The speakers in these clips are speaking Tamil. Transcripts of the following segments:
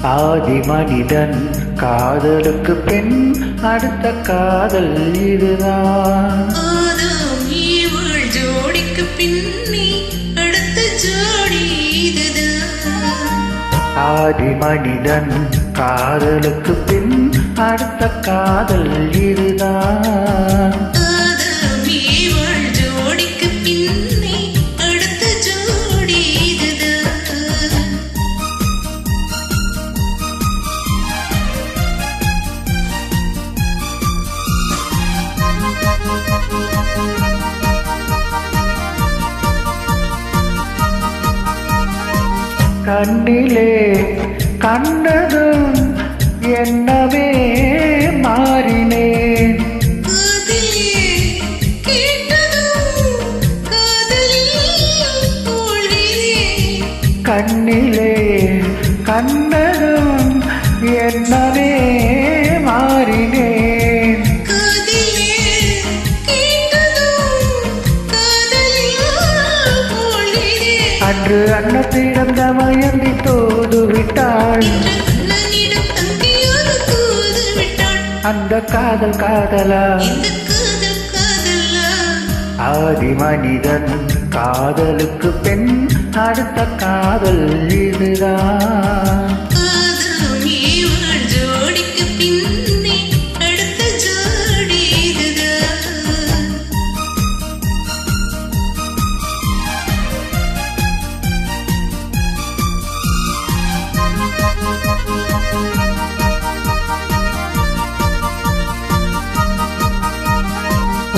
ஆதி மனிதன் காதலுக்கு பெண் அடுத்த காதல் இதுதான். ஆதாம் ஈவாள் ஜோடிக்கு பின்னே அடுத்த ஜோடி இதுதான். ஆதி மனிதன் காதலுக்கு பின் அடுத்த காதல் இதுதான். ஆதாம் ஈவாள் ஜோடிக்கு பின்னே அடுத்த ஜோடி இதுதான். கண்ணிலே கண்டதும் என்னவே மாறினேன். காதிலே கேட்டதும் காதலில் மூழ்கினேன். கண்ணிலே கண்டதும் என்னவே மாறினேன். காதிலே கேட்டதும் காதலில் மூழ்கினேன். அன்று அன்னத்திடம் தமயந்தி தோது விட்டாள். அண்ணனிடம் தங்கையோடு தூது விட்டாள். அந்த காதல் காதலா? இந்த காதல் காதலா? ஆதி மனிதன் காதலுக்கு பெண் அடுத்த காதல் இதுதான். ஆதாம் ஈவாள் ஜோடிக்கு பின்னே அடுத்த ஜோடி இதுதான்.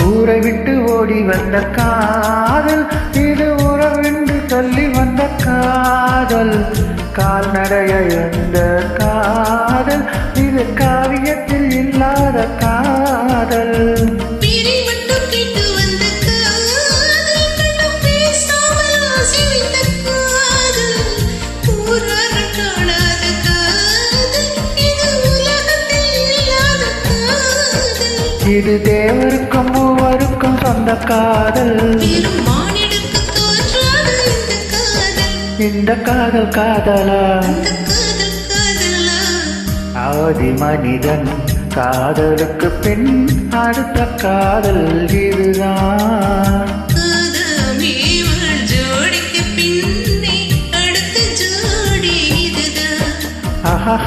ஊரை விட்டு ஓடி வந்த காதல் இது உறவென்று சொல்லி வந்த காதல். கால்நடைய என்ற காதல் இது காவியத்தில் இல்லாத காதல். பிரிவட்டு கேட்டு வந்த காதல் கண்டும் பேசாமல் ஆசை வைத்த காதல். ஊரார்கள் காணாத காதல் இது உலகத்தில் இல்லாத காதல். இது தேவருக்கும் மூவருக்கும் சொந்த காதல். பெரும் மானிடக்கு தோன்றாத இந்த காதல். இந்த காதல் காதலா? இந்த காதல் காதலா? ஆதி மனிதன் காதலுக்கு பின் அடுத்த காதல் இதுதான். ஆதாம் ஈவாள் ஜோடிக்கு பின்னே அடுத்த ஜோடி இதுதான். ஆஹா